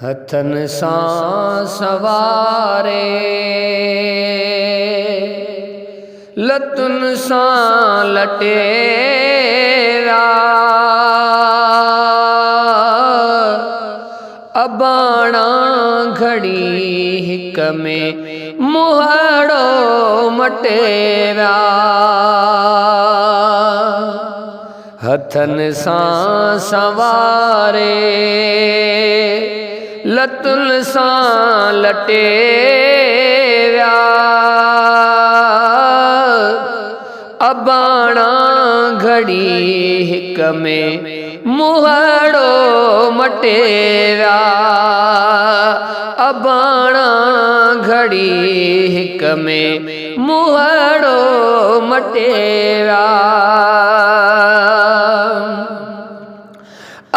हथन सां सवारे लतुन सां लटेरा अबाणा घड़ी हिक में मुहड़ो मटेरा हथन सां सवारे लतुन सां लटेरा अबाणा घड़ी हिक में मुहड़ो मटेरा अबाणा घड़ी हिक में मुहड़ो मटेरा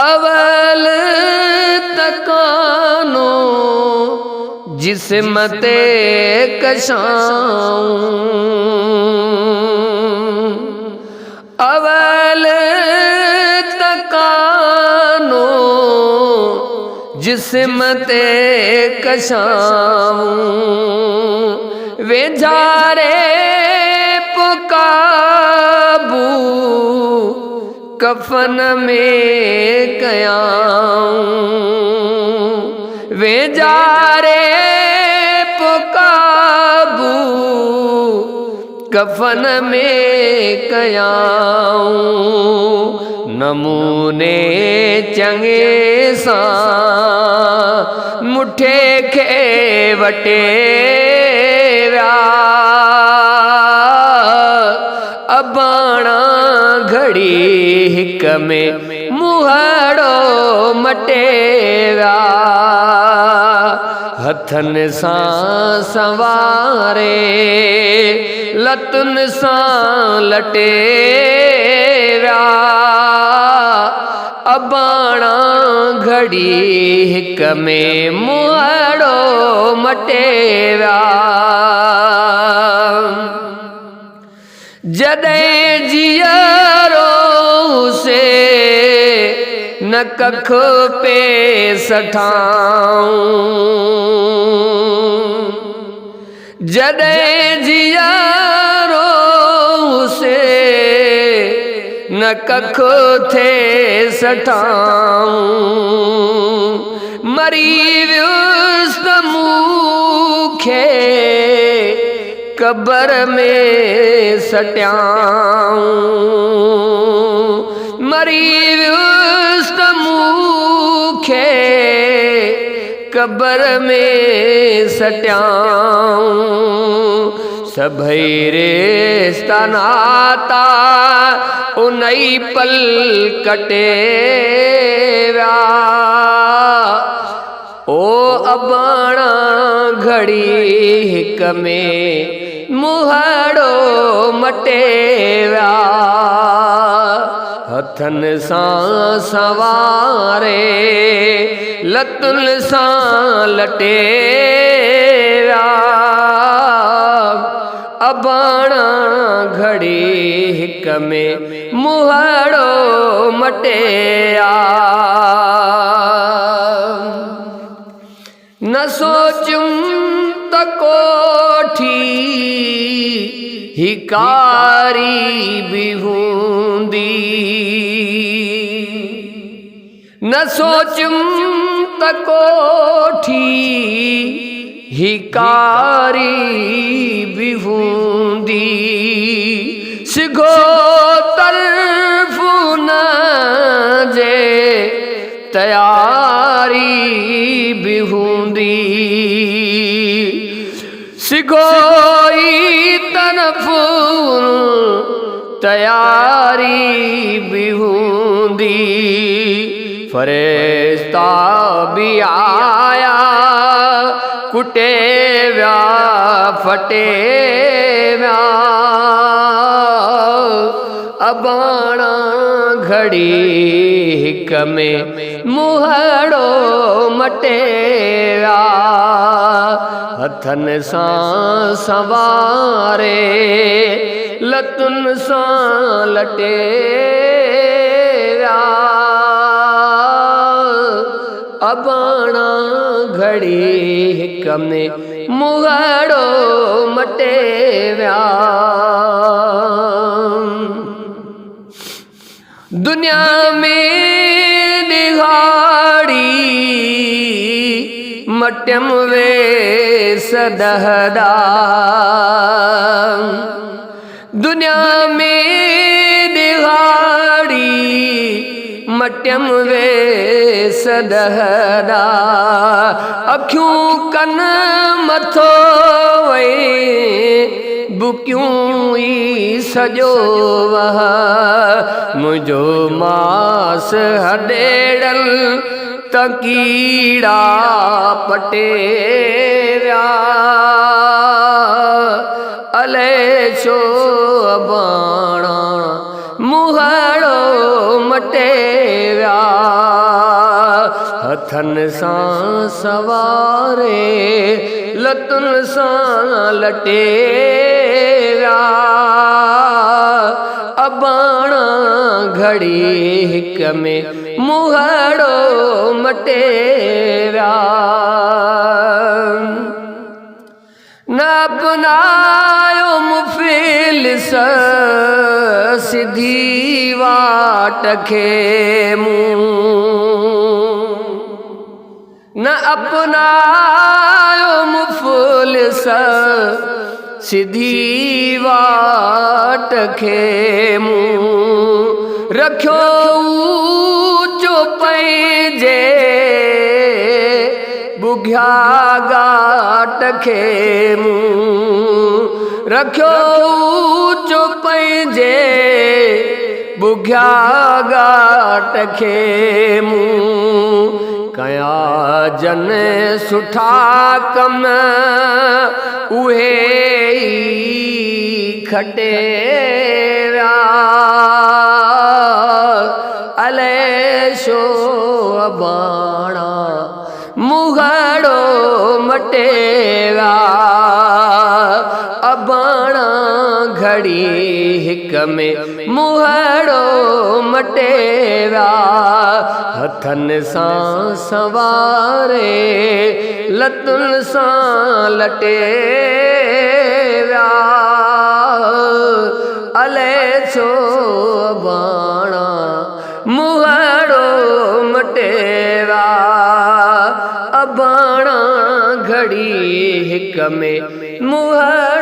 अवल तकानो जिस्म ते कशाऊं अवल तकानो जिस्म ते कशाऊं वेझारे पुकाबू कफन में कयाऊं वेझारे पुकाबू कफन में कयाऊं नमूने चंगे सां मुठे खे वटेरा अबाणा घड़ी हिक में मुहड़ो मटेरा हथन सां सवारे लतुन सां लटेरा अबाणा घड़ी हिक में मुहड़ो मटेरा जॾहिं जियरो से न कख पे सठाऊं जॾहिं जियरो से न कख थे सठाऊं मरी वियुसि त मूंखे कबर में सटियाऊं मरी वियुसि त मूंखे कबर में सटियाऊं सभई रिश्ता नाता उनई पल कटेरा ओ अबाणा घड़ी हिक में मुहड़ो मटेरा हथन सां सवारे लतुन सां लटेरा अबाणा घड़ी हिक में मुहड़ो मटेरा न सोचूं त कोठी हिकारी भी हूंदी न सोचूं त कोठी हिकारी भी हूंदी सिघो तरफ़ न जे तयारी भी हूंदी सिगोई तरफ़ तयारी भी हूंदी फरिश्ता भी आया कुटे विया फटे विया अबाणा घड़ी हिक में मुहड़ो मटेरा हथन सां सवारे लतुन सां लटे अबाणा घड़ी हिक में मुहड़ो मटे विया। दुनिया में दिहाड़ी मटियम वे सदहदा। दुनिया में दिहाड़ी मटियम वे सदहदा। अखियूं कन मथो वे बुकियूं ई सजो वह। मुझो मास हडेड़ल तकीड़ा पटे विया। अले छो अबाणा मुहड़ो मटे विया। हथन सां सवारे लतुन सां लटे विया। अबाणा घड़ी हिक में मुहड़ो मटे विया। न अपनायो मुफिलिस सिधी वाट खे मूं। न अपनायो मुफलिस सिधी वाट खे मूं। रखियो ऊचो पंहिंजे बुघिया गाट खे मूं। रखियो ऊचो पंहिंजे बुघिया गाट खे मूं। कया जन सुठा कम उहे ई खटे विया। अले छो अबाणा मुहड़ो मटे विया। अबाणा घड़ी हिक में मुहड़ो मटे विया। हथन सां सवारे लतुन सां लटे विया। अले छो अबाणा मुहड़ो मटे विया। अबाणा घड़ी हिक में मुहड़ो